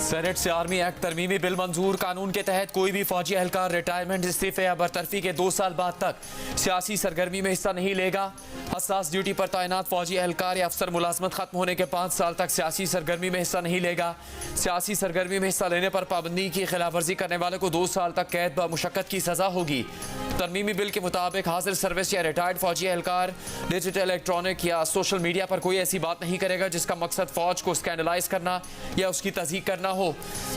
Senate से army act तरमीमी bill मंजूर। कानून के तहत कोई भी फौजी एहलकार रिटायरमेंट, इस्तीफे या बरतरफी के 2 साल बाद तक सियासी सरगर्मी में हिस्सा नहीं लेगा। हसास ड्यूटी पर तैनात फौजी एहलकार या अफसर मुलाजमत खत्म होने के 5 साल तक सियासी सरगर्मी में हिस्सा नहीं लेगा। सियासी सरगर्मी में हिस्सा लेने पर पाबंदी की खिलाफ वर्जी करने वाले को 2 साल तक कैद व मुशक्कत की सजा होगी। तरमीमी बिल के मुताबिक हाजिर सर्विस या रिटायर्ड फौजी एहलकार डिजिटल, इलेक्ट्रॉनिक या सोशल मीडिया पर कोई ऐसी बात नहीं करेगा जिसका मकसद फौज को स्कैंडलाइज करना या उसकी तज़हीक करना हो।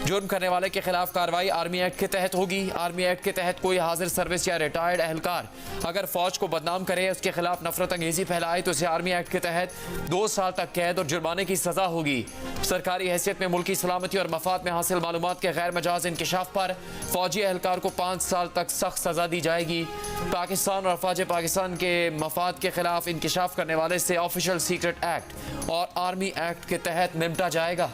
जुर्म करने वाले के खिलाफ कार्रवाई आर्मी एक्ट के तहत होगी। आर्मी एक्ट के तहत कोई हाजिर सर्विस या रिटायर्ड एहलकार अगर फौज को बदनाम करे, उसके खिलाफ नफरत अंगेजी फैलाए तो उसे आर्मी एक्ट के तहत 2 साल तक कैद और जुर्माने की सजा होगी। सरकारी हैसियत में मुल्की सलामती और मफाद में हासिल मालूमात के गैर मजाज इंकशाफ पर फौजी एहलकार को 5 साल तक सख्त सजा दी जाएगी। पाकिस्तान और अफवाज पाकिस्तान के मफाद के खिलाफ इंकशाफ करने वाले से ऑफिशियल सीक्रेट एक्ट और आर्मी एक्ट के तहत निपटा जाएगा।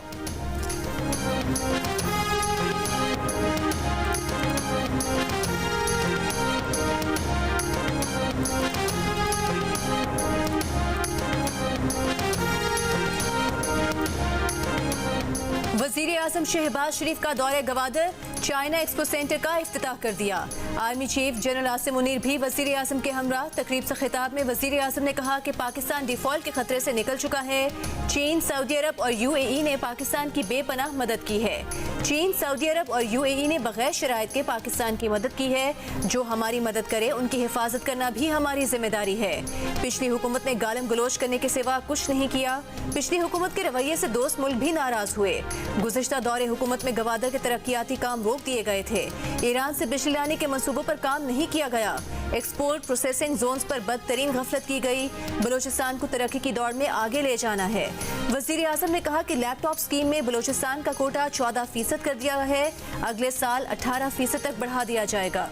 वज़ीर आज़म शहबाज शरीफ का दौरे गवादर, चाइना एक्सपो सेंटर का इफ्तिताह कर दिया। Army chief general Asim Munir भी वज़ीर आज़म के हमरा। तकरीब से खिताब में वज़ीर आज़म ने कहा कि पाकिस्तान डिफॉल्ट के खतरे से निकल चुका है। चीन, सऊदी अरब और UAE ने पाकिस्तान की बेपनाह मदद की है। चीन, सऊदी अरब और UAE ने बगैर शराइत के पाकिस्तान की मदद की है। जो हमारी मदद करे उनकी हिफाजत करना भी हमारी जिम्मेदारी है। पिछली हुकूमत ने गालम गलोच करने के सिवा कुछ नहीं किया। पिछली हुकूमत के रवैये से दोस्त मुल्क भी नाराज हुए। गुज़िश्ता दौरे हुकूमत में गवादर के तरक्याती काम रोक दिए गए थे। ईरान से बिजली लाने के मंसूबों पर काम नहीं किया गया। एक्सपोर्ट प्रोसेसिंग जोन्स पर बदतरीन गफलत की गई। बलोचिस्तान को तरक्की की दौड़ में आगे ले जाना है। वज़ीर आज़म ने कहा कि लैपटॉप स्कीम में बलोचिस्तान का कोटा 14% कर दिया है। अगले साल 18% तक बढ़ा दिया जाएगा।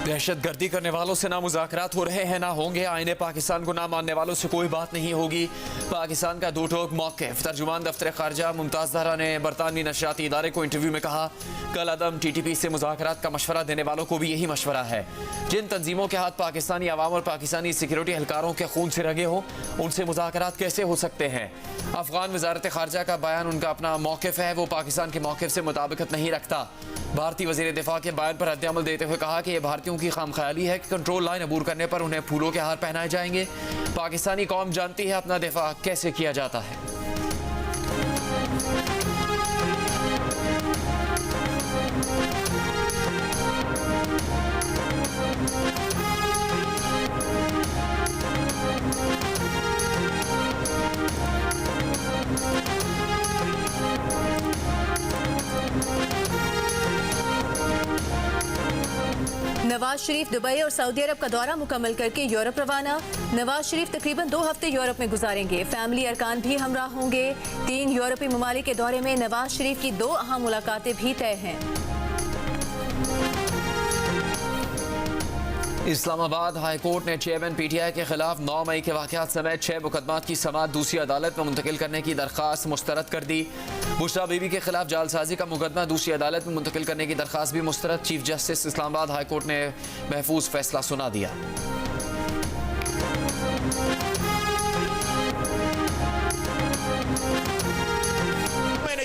दहशत गर्दी करने वालों से ना मुज़ाकरात हो रहे हैं ना होंगे। आईने पाकिस्तान को ना मानने वालों से कोई बात नहीं होगी। पाकिस्तान का दो टोक मौक़िफ़। तर्जुमान दफ्तर ख़ारजा मुमताज़ ज़हरा ने बरतानवी नशरियाती इदारे को इंटरव्यू में कहा, कल अदम TTP से मुज़ाकरात का मशवरा देने वालों को भी यही मशवरा है। जिन तंजीमों के हाथ पाकिस्तानी अवाम और पाकिस्तानी सिक्योरिटी एहलकारों के खून से रगे हों, उनसे मुज़ाकरात कैसे हो सकते हैं। अफ़गान वज़ारत ख़ारजा का बयान उनका अपना मौक़िफ़ है, वो पाकिस्तान के मौक़िफ़ से मुताबिकत नहीं रखता। भारतीय वज़ीर दिफ़ा के बयान पर रद्द-ए-अमल देते हुए कहा कि यह भारतीयों की खामख्याली है कि कंट्रोल लाइन अबूर करने पर उन्हें फूलों के हार पहनाए जाएंगे। पाकिस्तानी कौम जानती है अपना दिफ़ा कैसे किया जाता है। नवाज शरीफ दुबई और सऊदी अरब का दौरा मुकम्मल करके यूरोप रवाना। नवाज शरीफ तकरीबन 2 हफ्ते यूरोप में गुजारेंगे। फैमिली अरकान भी हमरा होंगे। 3 यूरोपीय ममालिक के दौरे में नवाज शरीफ की 2 अहम मुलाकातें भी तय हैं। इस्लामाबाद हाई कोर्ट ने चेयरमैन PTI के खिलाफ 9 मई के वाक़यात समेत 6 मुकदमात की समाअत दूसरी अदालत में मुंतकिल करने की दरख्वास्त मुस्तरद कर दी। बुशरा बीबी के खिलाफ जालसाजी का मुकदमा दूसरी अदालत में मुंतकिल करने की दरख्वास्त भी मुस्तरद। Chief justice Islamabad high court ने महफूज फैसला सुना दिया।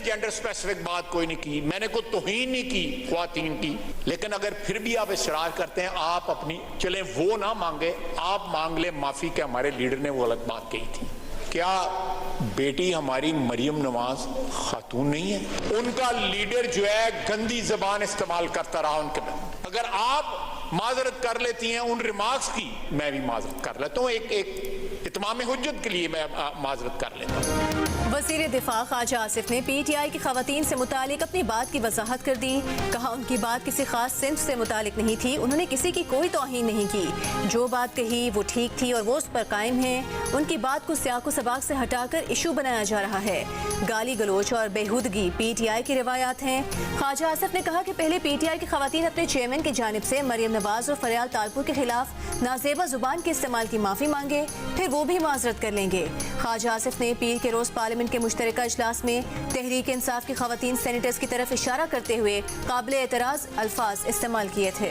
जेंडर स्पेसिफिक बात कोई नहीं की, मैंने कोई तौहीन नहीं की ख्वातीन की, लेकिन अगर फिर भी आप इसरार करते हैं, आप अपनी चलें वो ना मांगे, आप मांग ले माफी के हमारे लीडर ने वो गलत बात कही थी। क्या बेटी हमारी मरियम नवाज खातून नहीं है? उनका लीडर जो है गंदी जबान इस्तेमाल करता रहा उनके। अगर आप माजरत कर लेती हैं उन रिमार्क्स की, मैं भी माजरत कर लेता हूँ। एक इत्माम हुज्जत के लिए मैं माजरत कर लेता हूँ। वज़ीर दिफ़ा ख्वाजा आसिफ ने PTI की ख़वातीन से मुतालिक अपनी बात की वजाहत कर दी। कहा उनकी बात किसी खास सिंफ से मुतालिक नहीं थी। उन्होंने किसी की कोई तौहीन नहीं की। जो बात कही वो ठीक थी और वो उस पर कायम है। उनकी बात को सियाको सबाक से हटाकर इशू बनाया जा रहा है। गाली गलोच और बेहूदगी PTI की रिवायात हैं। ख्वाजा आसिफ ने कहा कि पहले PTI की ख़वातीन अपने चेयरमैन की जानिब से मरियम नवाज और फरियाल तालपुर के खिलाफ नाजेबा जुबान के इस्तेमाल की माफ़ी मांगे, फिर वो भी माजरत कर लेंगे। ख्वाजा आसिफ ने पीर के रोज़ पार्लियामेंट के मुश्तरका इजलास में तहरीक इंसाफ की ख़वातीन सेनेटर्स की तरफ इशारा करते हुए काबिल एतराज़ अल्फाज इस्तेमाल किए थे।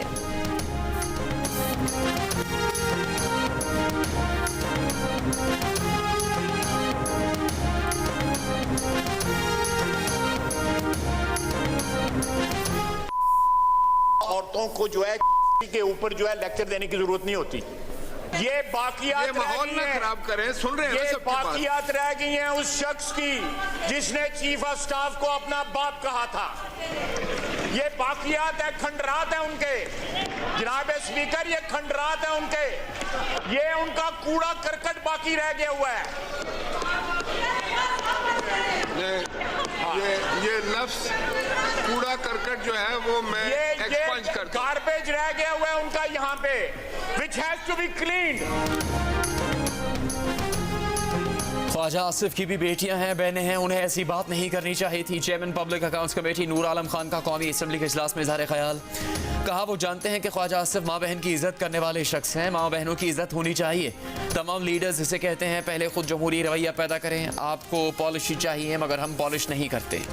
औरतों को जो है के ऊपर जो है लेक्चर देने की जरूरत नहीं होती। ये बाकियात माहौल ना खराब करें, सुन रहे हैं ये सबकी बात। बाकियात रह गई हैं उस शख्स की जिसने चीफ ऑफ स्टाफ को अपना बाप कहा था। ये बाकियात है, खंडरात है उनके, जनाब स्पीकर, ये खंडरात है उनके, ये उनका कूड़ा करकट बाकी रह गया हुआ है। ये लफ्ज कूड़ा करकट जो है वो मैं एक्सपंज ये करता हूं। गार्बेज रह गया हुआ है उनका यहाँ पे, which has to be cleaned। Khwaja Asif की भी बेटियां हैं, बहनें हैं, उन्हें ऐसी बात नहीं करनी चाहिए थी। Chairman public accounts committee Noor Alam Khan का कौमी असम्बली के इजलास में इजहार ख्याल। कहा वो जानते हैं कि ख्वाजा आसिफ माँ बहन की इज्जत करने वाले शख्स हैं, माँ बहनों की इज्जत होनी चाहिए। तमाम लीडर्स इसे कहते हैं पहले खुद जमहूरी रवैया पैदा करें, आपको पॉलिश चाहिए मगर हम पॉलिश नहीं करते।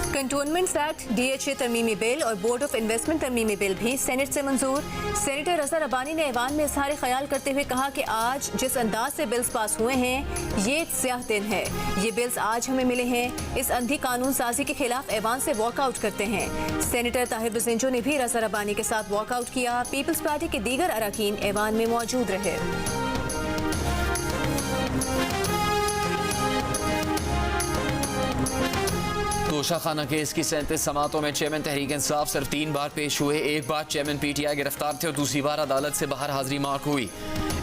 कंटोनमेंट्स एक्ट, DHA तरमीमी बिल और बोर्ड ऑफ इन्वेस्टमेंट तरमीमी बिल भी सेनेट से मंजूर। सेनेटर रज़ा रब्बानी ने ऐवान में इज़हार ख्याल करते हुए कहा कि आज जिस अंदाज से बिल्स पास हुए हैं ये एक स्याह दिन है। ये बिल्स आज हमें मिले हैं, इस अंधी कानून साजी के खिलाफ ऐवान से वॉकआउट करते हैं। सेनेटर ताहिर बज़ेंजो ने भी रज़ा रब्बानी के साथ वॉकआउट किया। पीपल्स पार्टी के दीगर अरकान ऐवान में मौजूद रहे। तोशा खाना केस की 37 समातों में चेयरमैन तहरीक इंसाफ सिर्फ 3 बार पेश हुए। एक बार चेयरमैन PTI गिरफ्तार थे और दूसरी बार अदालत से बाहर हाजिरी मार्क हुई।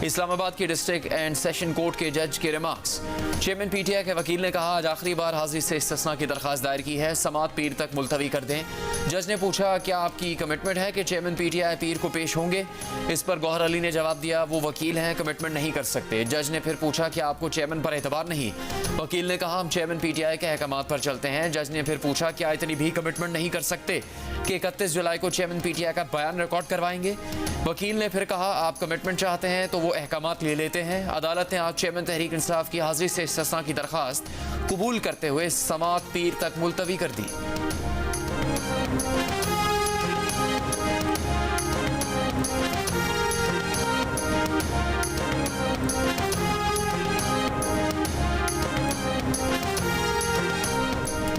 इस्लामाबाद की डिस्ट्रिक्ट एंड सेशन कोर्ट के जज के रिमार्क्स। चेयरमैन PTI के वकील ने कहा आज आखिरी बार हाजिरी से इस्तिस्ना की दरखास्त दायर की है, समात पीर तक मुलतवी कर दें। जज ने पूछा क्या आपकी कमिटमेंट है कि चेयरमैन PTI पीर को पेश होंगे। इस पर गौहर अली ने जवाब दिया वो वकील हैं, कमिटमेंट नहीं कर सकते। जज ने फिर पूछा कि आपको चेयरमैन पर एतबार नहीं। वकील ने कहा हम चेयरमैन PTI के अहकामात पर चलते हैं। जज ने फिर पूछा क्या इतनी भी कमिटमेंट नहीं कर सकते कि 31 जुलाई को चेयरमैन PTI का बयान रिकॉर्ड करवाएंगे। वकील ने फिर कहा आप कमिटमेंट चाहते हैं तो वो अहकामात ले लेते हैं। अदालत ने आज चेयरमैन तहरीक इंसाफ की हाजिरी से इस्तिस्ना की दरखास्त कबूल करते हुए समात पीर तक मुलतवी कर दी।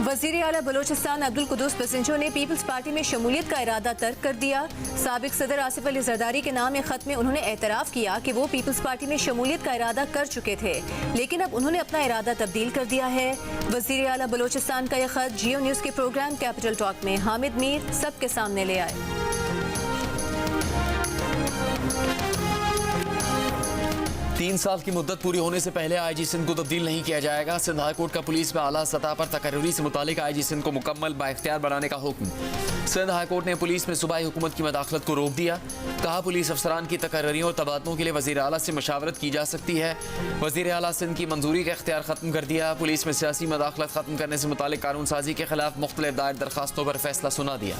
वज़ीर आला बलोचिस्तान अब्दुल कुद्दूस बज़ेंजो ने पीपल्स पार्टी में शमूलियत का इरादा तर्क कर दिया। साबिक सदर आसिफ अली जरदारी के नाम खत में उन्होंने एतराफ़ किया कि वो पीपल्स पार्टी में शमूलियत का इरादा कर चुके थे, लेकिन अब उन्होंने अपना इरादा तब्दील कर दिया है। वज़ीर आला बलोचिस्तान का यह खत जियो न्यूज़ के प्रोग्राम कैपिटल टॉक में हामिद मीर सबके सामने ले आए। 3 साल की मुद्दत पूरी होने से पहले IG सिंध को तब्दील नहीं किया जाएगा। सिंध हाई कोर्ट का पुलिस में आला सतह पर तकर्री से मुतालिक IG सिंध को मुकम्मल बाइख्तियार बनाने का हुक्म। सिंध हाई कोर्ट ने पुलिस में सूबाई हुकूमत की मदाखलत को रोक दिया। कहा पुलिस अफसरान की तकर्रियों और तबादलों के लिए वज़ीर आला से मशावरत की जा सकती है। वज़ीर आला सिंध की मंजूरी का इख्तियार खत्म कर दिया। पुलिस में सियासी मदाखलत खत्म करने से मुतालिक कानून साजी के खिलाफ मुख्तलिफ दायर दरखास्तों पर फैसला सुना दिया।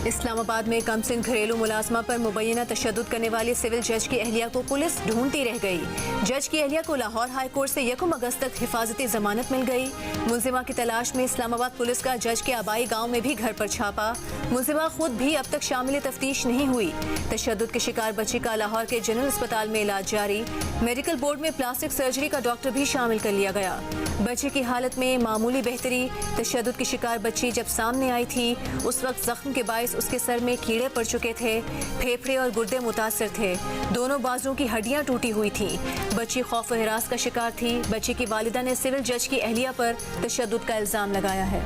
इस्लामाबाद में कमसिन घरेलू मुलाजमा पर मुबैना तशद्दुद करने वाले सिविल जज की अहलिया को पुलिस ढूंढती रह गई। जज की अहलिया को लाहौर हाई कोर्ट से 1 अगस्त तक हिफाजती जमानत मिल गई। मुलजिमा की तलाश में इस्लामाबाद पुलिस का जज के आबाई गांव में भी घर पर छापा। मुलजिमा खुद भी अब तक शामिल तफ्तीश नहीं हुई। तशद्दुद के शिकार बच्ची का लाहौर के जनरल अस्पताल में इलाज जारी। मेडिकल बोर्ड में प्लास्टिक सर्जरी का डॉक्टर भी शामिल कर लिया गया। बच्चे की हालत में मामूली बेहतरी। तशद्दुद की शिकार बच्ची जब सामने आई थी उस वक्त जख्म के बायस उसके सर में कीड़े पड़ चुके थे, फेफड़े और गुर्दे मुतासर थे, दोनों बाजुओं की हड्डियां टूटी हुई थीं। बच्ची खौफ व हिरास का शिकार थी। बच्ची की वालिदा ने सिविल जज की अहलिया पर तशद्दुद का इल्जाम लगाया है।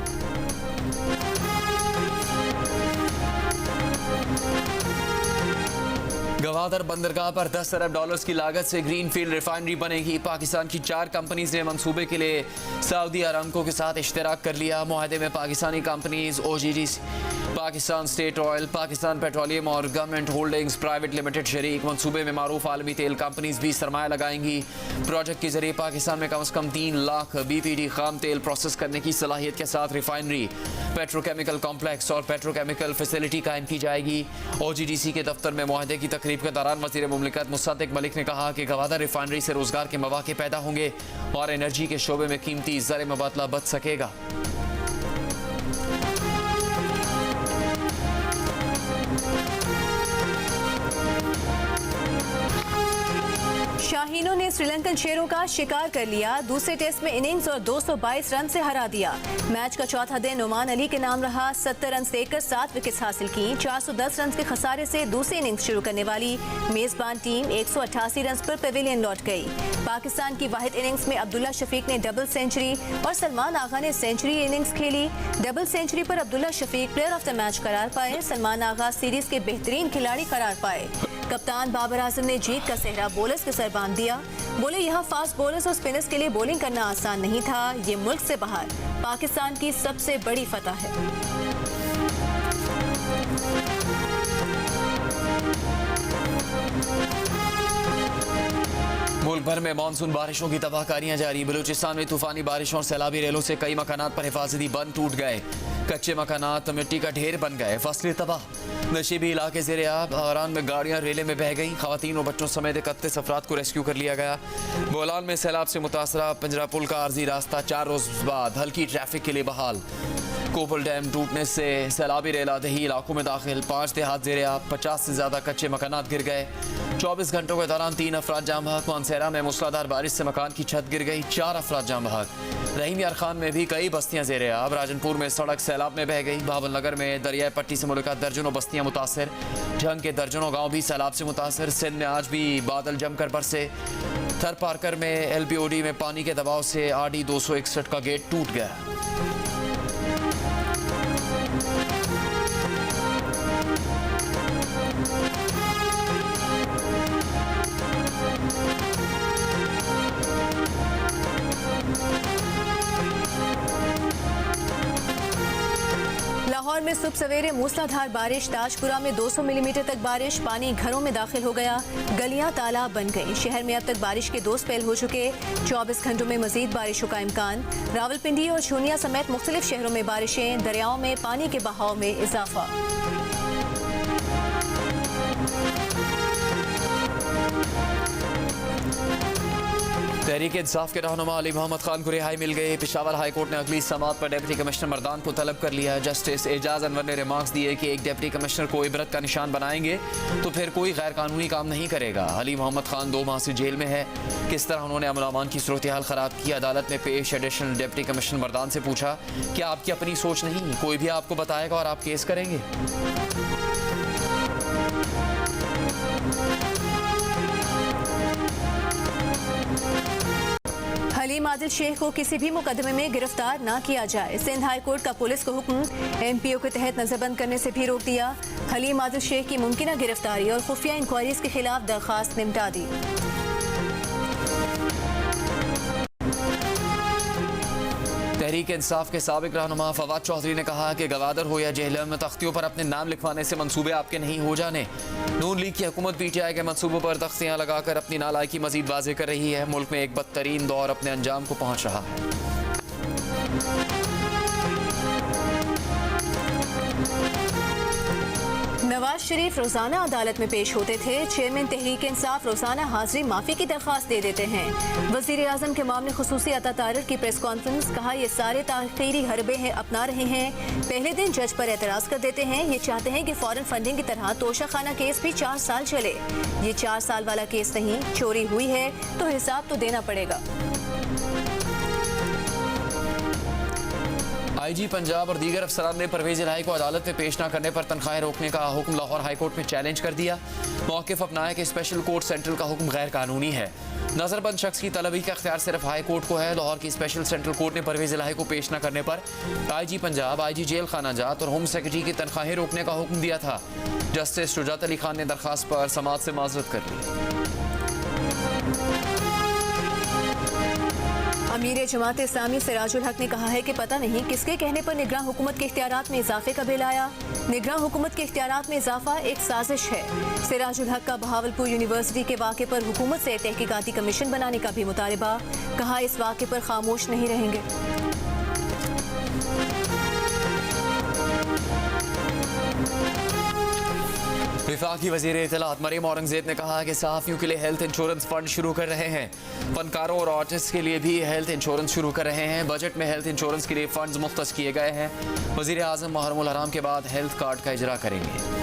गवादर बंदरगाह पर 10 अरब डॉलर्स की लागत से ग्रीन फील्ड रिफाइनरी बनेगी। पाकिस्तान की 4 कंपनीज ने मंसूबे के लिए सऊदी अरामको के साथ इश्तराक कर लिया। मुआहदे में Pakistani companies Pakistan state oil, Pakistan petroleum और गवर्नमेंट होल्डिंग्स प्राइवेट लिमिटेड शरीक मनसूबे में मारूफ आलमी तेल कंपनीज भी सरमाया लगाएंगी। प्रोजेक्ट के जरिए पाकिस्तान में कम से कम 3 लाख BPD खाम तेल प्रोसेस करने की सलाहियत के साथ रिफाइनरी, पेट्रोकेमिकल कॉम्प्लेक्स और पेट्रोकेमिकल फैसिलिटी कायम की जाएगी। OGDC के दफ्तर में मुआहदे की तकरीब के दौरान वज़ीर मुमलिकत मुसद्दिक मलिक ने कहा कि गवादर रिफाइनरी से रोजगार के मौके पैदा होंगे और एनर्जी के शोबे में कीमती ज़र मुबादला बच सकेगा। शाहीनों ने श्रीलंकन शेरों का शिकार कर लिया। दूसरे टेस्ट में इनिंग्स और 222 रन से हरा दिया। मैच का चौथा दिन ओमान अली के नाम रहा। 70 रन देकर 7 विकेट्स हासिल की। 410 रन के खसारे से दूसरी इनिंग्स शुरू करने वाली मेजबान टीम 188 रन पर पेविलियन लौट गई। पाकिस्तान की वाहिद इनिंग्स में अब्दुल्ला शफीक ने डबल सेंचुरी और सलमान आगा ने सेंचुरी इनिंग्स खेली। डबल सेंचुरी पर Abdullah Shafique player of the match करार पाए। सलमान आगा सीरीज के बेहतरीन खिलाड़ी करार पाए। कप्तान बाबर आजम ने जीत का सेहरा बॉलर्स के सर बांध दिया। बोले यहाँ फास्ट बॉलर्स और स्पिनर्स के लिए बॉलिंग करना आसान नहीं था। ये मुल्क से बाहर पाकिस्तान की सबसे बड़ी फतह है। मुल्क भर में मानसून बारिशों की तबाहकारियां जारी। बलूचिस्तान में तूफानी बारिशों और सैलाबी रेलों से कई मकानात पर हिफाजती बंद टूट गए। कच्चे मकानात मिट्टी का ढेर बन गए। फसलें तबाह। नशीबी इलाके ज़ेरे आब। आरान में गाड़ियां रेले में बह गईं। खवातीन और बच्चों समेत 31 अफराद को रेस्क्यू कर लिया गया। बोलान में सैलाब से मुतासरा पंजरा पुल का आर्जी रास्ता 4 रोज बाद हल्की ट्रैफिक के लिए बहाल। कोपल डैम टूटने से सैलाबी रेलादही इलाकों में दाखिल। 5 देहात ज़ेरे आब। 50 से ज़्यादा कच्चे मकानात गिर गए। 24 घंटों के दौरान 3 अफराद जाम बहक। मानसेरा में मूसलाधार बारिश से मकान की छत गिर गई। 4 अफराद जाम बहक। रहीम यार खान में भी कई बस्तियां ज़ेरे आब। राजनपुर में सड़क सैलाब में बह गई। बाबल नगर में दरियाई पट्टी से मुल्कात दर्जनों बस्तियां मुतासर। झंग के दर्जनों गाँव भी सैलाब से मुतासर। सिंध में आज भी बादल जमकर बरसे। थर पार्कर में LBOD में पानी के दबाव से RD 261 का गेट टूट गया। लाहौर में सुबह सवेरे मूसलाधार बारिश। ताजपुरा में 200 मिलीमीटर तक बारिश। पानी घरों में दाखिल हो गया। गलियां तालाब बन गई। शहर में अब तक बारिश के 2 स्पेल हो चुके। 24 घंटों में मजीद बारिशों का इम्कान। रावलपिंडी और शूनिया समेत मुख्तलिफ शहरों में बारिशें। दरियाओं में पानी के बहाव में इजाफा। तहरीक इंसाफ के रहनुमा अली मोहम्मद खान को रिहाई मिल गई। पेशावर हाई कोर्ट ने अगली समाअत पर डिप्टी कमिश्नर मर्दान को तलब कर लिया। जस्टिस एजाज अनवर ने रिमार्क्स दिए कि एक डिप्टी कमिश्नर को इबरत का निशान बनाएंगे तो फिर कोई गैर कानूनी काम नहीं करेगा। अली मोहम्मद खान 2 माह से जेल में है। किस तरह उन्होंने अमन अमान की सूरत हाल खराब की। अदालत ने पेश एडिशनल डिप्टी कमिश्नर मर्दान से पूछा कि आपकी अपनी सोच नहीं, कोई भी आपको बताएगा और आप केस करेंगे। हलीम आदिल शेख को किसी भी मुकदमे में गिरफ्तार न किया जाए। सिंध हाई कोर्ट का पुलिस को हुक्म। MPO के तहत नजरबंद करने से भी रोक दिया। हलीम आदिल शेख की मुमकिन गिरफ्तारी और खुफिया इंक्वायरीज के खिलाफ दरखास्त निपटा दी। तहरीक इंसाफ के साबिक रहनुमा फवाद चौधरी ने कहा कि गवादर हो या जेहलम, तख्तियों पर अपने नाम लिखवाने से मंसूबे आपके नहीं हो जाने। नून लीग की हुकूमत PTI के मंसूबों पर तख्तियां लगाकर अपनी नालायकी मजीद वाज़ेह कर रही है। मुल्क में एक बदतरीन दौर अपने अंजाम को पहुंच रहा है। नवाज शरीफ रोजाना अदालत में पेश होते थे। चेयरमैन तहरीक इंसाफ रोजाना हाजिरी माफी की दरख्वास्त दे देते हैं। वजीर आजम के मामले खुसूसी अता तारिर की प्रेस कॉन्फ्रेंस। कहा ये सारे ताखीरी हरबे हैं अपना रहे हैं। पहले दिन जज पर एतराज कर देते हैं। ये चाहते हैं कि फॉरेन फंडिंग की तरह तोशा खाना केस भी 4 साल चले। ये 4 साल वाला केस नहीं, चोरी हुई है तो हिसाब तो देना पड़ेगा। IG पंजाब और दीगर अफसरान ने परवेज इलाही को अदालत में पेश न करने पर तनख्वाहें रोकने का हुक्म लाहौर हाई कोर्ट में चैलेंज कर दिया। मौक़िफ़ अपनाया कि स्पेशल कोर्ट सेंट्रल का हुक्म गैर कानूनी है। नजरबंद शख्स की तलबी का अख्तियार सिर्फ हाई कोर्ट को है। लाहौर की स्पेशल सेंट्रल कोर्ट ने परवेज इलाही को पेश न करने पर IG पंजाब, IG जेल खाना जात और होम सेक्रेटरी की तनख्वाहें रोकने का हुक्म दिया था। जस्टिस शुजात अली खान ने दरख्वास्त पर समाअत से माजरत कर ली। अमीर जमात इस्लामी सिराजुल हक ने कहा है कि पता नहीं किसके कहने पर निगरान हुकूमत के इख्तियारात में इजाफे का बिल आया। निगरान हुकूमत के इख्तियारात में इजाफा एक साजिश है। सिराजुल हक का बहावलपुर यूनिवर्सिटी के वाक़े पर हुकूमत से तहकीकाती कमीशन बनाने का भी मुतालबा। कहा इस वाक़े पर खामोश नहीं रहेंगे। वफाकी वज़ीर इत्तलात मरीम औरंगज़ेब ने कहा कि सहाफ़ियों के लिए हेल्थ इंश्योरेंस फंड शुरू कर रहे हैं। फनकारों और आर्टिस्ट के लिए भी हेल्थ इंश्योरेंस शुरू कर रहे हैं। बजट में हेल्थ इंश्योरेंस के लिए फंड्स मुख्तस किए गए हैं। वज़ीर आज़म मुहर्रमुल हराम के बाद हेल्थ कार्ड का इजरा करेंगे।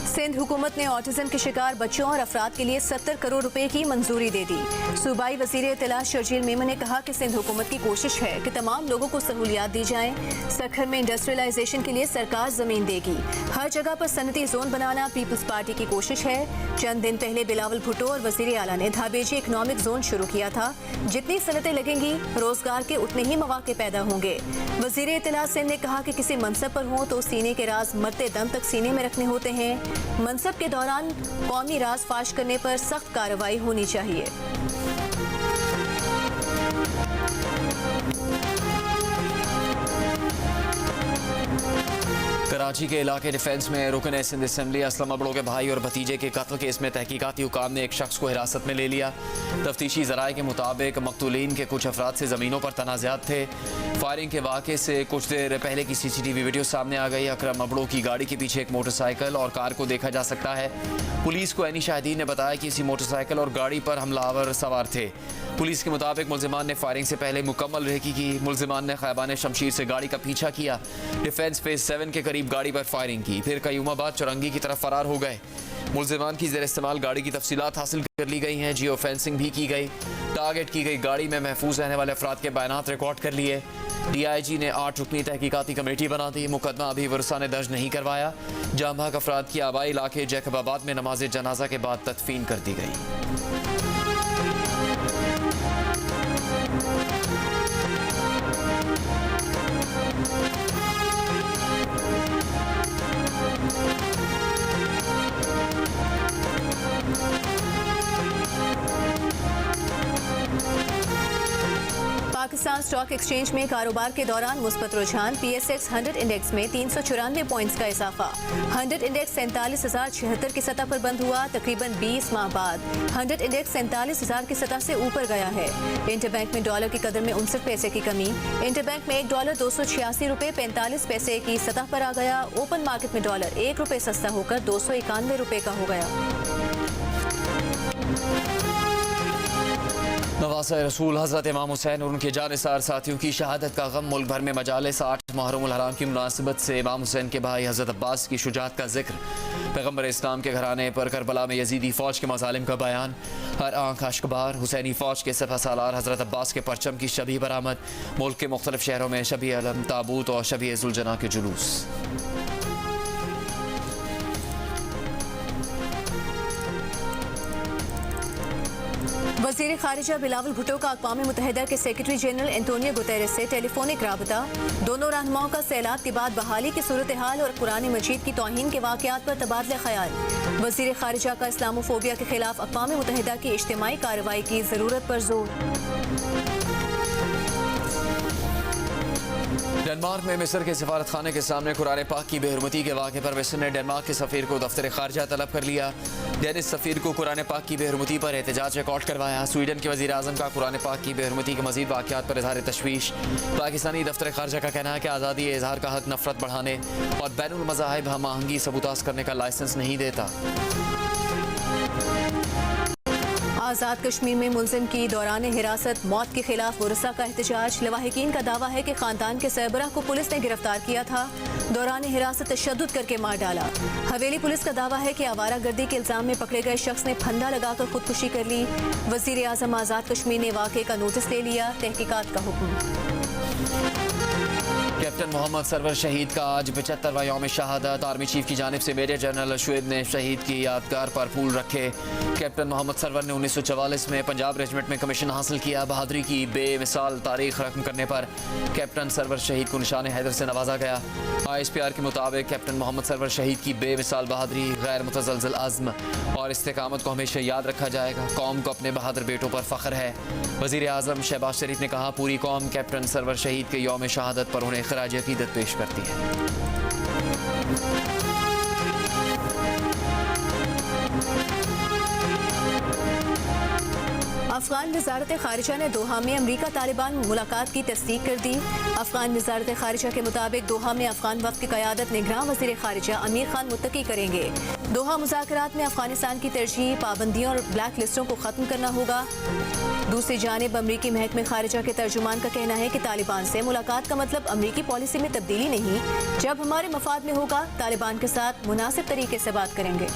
सिंध हुकूमत ने ऑटिज्म के शिकार बच्चों और अफराद के लिए 70 करोड़ रुपए की मंजूरी दे दी। सूबाई वज़ीर इत्तलात शर्जील मेमन ने कहा कि सिंध हुकूमत की कोशिश है कि तमाम लोगों को सहूलियात दी जाएं। सखर में इंडस्ट्रियलाइजेशन के लिए सरकार जमीन देगी। हर जगह पर सनती जोन बनाना पीपल्स पार्टी की कोशिश है। चंद दिन पहले बिलावल भुट्टो और वज़ीर आला ने धाबेजी इकनॉमिक जोन शुरू किया था। जितनी सनतें लगेंगी रोजगार के उतने ही मौके पैदा होंगे। वज़ीर इत्तलात सिंध ने कहा कि किसी मनसब पर हो तो सीने के राज मरते दम तक सीने में रखने होते हैं। मनसब के दौरान कौमी राज फाश करने पर सख्त कार्रवाई होनी चाहिए। कराची के इलाके डिफेंस में रुकन सिंध असम्बली असलम अबड़ो के भाई और भतीजे के कत्ल केस में तहकीकाती हुकाम ने एक शख्स को हिरासत में ले लिया। तफ्तीशी ज़राए के मुताबिक मकतूलीन के कुछ अफराद से ज़मीनों पर तनाज़ात थे। फायरिंग के वाक़े से कुछ देर पहले की CCTV वीडियो सामने आ गई। अकरम अबड़ो की गाड़ी के पीछे एक मोटरसाइकिल और कार को देखा जा सकता है। पुलिस को ऐनी शाहिदीन ने बताया कि इसी मोटरसाइकिल और गाड़ी पर हमलावर सवार थे। पुलिस के मुताबिक मुल्जिमान ने फायरिंग से पहले मुकम्मल रेकी की। मुल्जिमान ने खैबान शमशीर से गाड़ी का पीछा किया। डिफेंस फेज 7 के करीब गाड़ी पर फायरिंग की, फिर कयूमाबाद चौरंगी की तरफ फरार हो गए। मुल्जिमान की ज़ेर इस्तेमाल गाड़ी की तफसीलात हासिल कर ली गई हैं। जियो फेंसिंग भी की गई। टारगेट की गई गाड़ी में महफूज रहने वाले अफराद के बयानात रिकॉर्ड कर लिए। DIG ने 8 रुकनी तहकीकाती कमेटी बना दी। मुकदमा अभी वर्षा ने दर्ज नहीं करवाया। जाम-भाग अफराद की आबाई इलाके जैकबाबाद में नमाज जनाजा के बाद तदफीन कर दी गई। पाकिस्तान स्टॉक एक्सचेंज में कारोबार के दौरान मुस्बत रुझान। PSX 100 इंडेक्स में 394 पॉइंट्स का इजाफा। 100 इंडेक्स 47,076 की सतह पर बंद हुआ। तकरीबन 20 माह बाद 100 इंडेक्स 47,000 की सतह से ऊपर गया है। इंटरबैंक में डॉलर की कदर में 59 पैसे की कमी। इंटरबैंक में $1 286 रुपए 45 पैसे की सतह पर आ गया। ओपन मार्केट में डॉलर 1 रुपए सस्ता होकर 291 रुपए का हो गया। नवासा रसूल हज़रत इमाम हुसैन और उनके जानिसार साथियों की शहादत का गम। मुल्क भर में मजालिस 8 मुहर्रमुल हराम की मुनासिबत से इमाम हुसैन के भाई हज़रत अब्बास की शुजात का जिक्र। पैगम्बर इस्लाम के घराने पर करबला में यजीदी फ़ौज के मज़ालिम का बयान। हर आंख अश्कबार। हुसैनी फ़ौज के सफ़ा सालार हज़रत अब्बास के परचम की शबी बरामद। मुल्क के मुख्तलिफ शहरों में शबी अलम, ताबूत और शबी ज़ुलजना के जुलूस। वज़ीर ख़ारिजा बिलावल भुट्टो का अक़वाम मुत्तहिदा के सेक्रेटरी जनरल एंटोनियो गुतेरेस से टेलीफोनिक राबता। दोनों रहनुमाओं का सैलाब के बाद बहाली की सूरत हाल और कुरान मजीद की तौहीन के वाक़यात पर तबादला ख्याल। वज़ीर ख़ारिजा का इस्लामोफोबिया के खिलाफ अक़वाम मुत्तहिदा की इज्तिमाई कार्रवाई की ज़रूरत पर जोर। डेनमार्क में मिस्र के सिफारत खाने के सामने कुरान पाक की बेहरमती के वाक़े पर मिस्र ने डेनमार्क के सफ़ीर को दफ्तर ख़ारजा तलब कर लिया। डेनिस सफ़ीर को कुरान पाक की बेहरमती पर एहतजाज रिकॉर्ड करवाया। स्वीडन के वज़ीर आज़म का कुरान पाक की बेहरमती के मज़ीद वाक़यात पर इज़हार तशवीश। पाकिस्तानी दफ्तर ख़ारजा का कहना है कि आज़ादी इज़हार का हक़ नफ़रत बढ़ाने और बैनुल मज़ाहिब हम आहंगी सबूताज़ करने का लाइसेंस नहीं देता। आज़ाद कश्मीर में मुलजिम की दौरान हिरासत मौत के खिलाफ वरसा का एहतजाज। लवाहिकीन का दावा है कि खानदान के सरबराह को पुलिस ने गिरफ्तार किया था। दौरान हिरासत तशद्दुद करके मार डाला। हवेली पुलिस का दावा है कि आवारा गर्दी के इल्जाम में पकड़े गए शख्स ने फंदा लगाकर खुदकुशी कर ली। वज़ीर आज़म आज़ाद कश्मीर ने वाक़े का नोटिस ले लिया। तहकीकात का हुक्म। कैप्टन मोहम्मद सरवर शहीद का आज 75वां यौम शहादत। आर्मी चीफ की जानिब से मेजर जनरल शुएब ने शहीद की यादगार पर फूल रखे। कैप्टन मोहम्मद सरवर ने 1944 में पंजाब रेजिमेंट में कमीशन हासिल किया। बहादुरी की बेमिसाल तारीख रकम करने पर कैप्टन सरवर शहीद को निशान हैदर से नवाजा गया। ISPR के मुताबिक कैप्टन मोहम्मद सरवर शहीद की बेमिसाल बहादुरी, गैर मुतज़लज़ल अज़्म और इस्तेकामत को हमेशा याद रखा जाएगा। कौम को अपने बहादुर बेटों पर फ़ख्र है। वज़ीर आज़म शहबाज शरीफ ने कहा, पूरी कौम कैप्टन सरवर शहीद के यौम शहादत पर उन्हें खराज अकीदत पेश करती है। अफगान वज़ारत ख़ारिजा ने दोहा में अमरीका तालिबान मुलाकात की तस्दीक कर दी। अफगान वज़ारत ख़ारिजा के मुताबिक दोहा में अफगान वफ़द की क़यादत निगरान वज़ीर ख़ारिजा अमीर खान मुत्तकी करेंगे। दोहा मुज़ाकरात में अफगानिस्तान की तरजीह पाबंदियों और ब्लैक लिस्टों को ख़त्म करना होगा। दूसरी जानिब अमरीकी महकमे ख़ारिजा के तर्जुमान का कहना है कि तालिबान से मुलाकात का मतलब अमरीकी पॉलिसी में तब्दीली नहीं, जब हमारे मफाद में होगा तालिबान के साथ मुनासिब तरीके से बात करेंगे।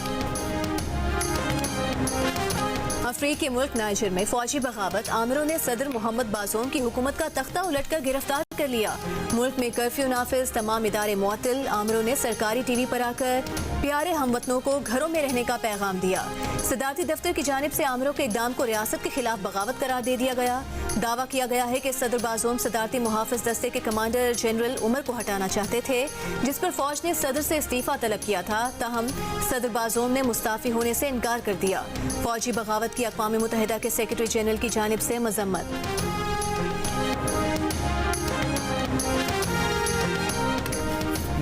अफ्रीकी मुल्क नाइजर में फौजी बगावत, आमिरों ने सदर मोहम्मद बाज़ूम की हुकूमत का तख्ता उलटकर गिरफ्तार कर लिया। मुल्क में कर्फ्यू नाफिज, तमाम इदारे मुअत्तल। आमिरों ने सरकारी TV पर आकर प्यारे हमवतनों को घरों में रहने का पैगाम दिया। सदारती दफ्तर की जानिब से आमिरों के इक़दाम को रियासत के खिलाफ बगावत करार दे दिया गया। दावा किया गया है कि सदर बाज़ूम सदारती मुहाफ़िज दस्ते के कमांडर जनरल उमर को हटाना चाहते थे, जिस पर फौज ने सदर से इस्तीफ़ा तलब किया था। ताहम सदर बाज़ूम ने मुस्ताफ़ी होने से इनकार कर दिया। फौजी बगावत की अक़वाम मुत्तहिदा के सेक्रेटरी जनरल की जानिब से मज़म्मत।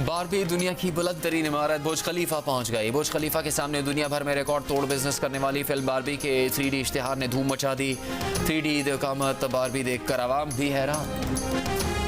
बारबी दुनिया की बुलंद तरीन इमारत बुर्ज खलीफा पहुंच गई। बुर्ज खलीफा के सामने दुनिया भर में रिकॉर्ड तोड़ बिजनेस करने वाली फिल्म बारबी के 3D इश्तिहार ने धूम मचा दी। 3D इकामत बारबी देखकर आवाम भी हैरान।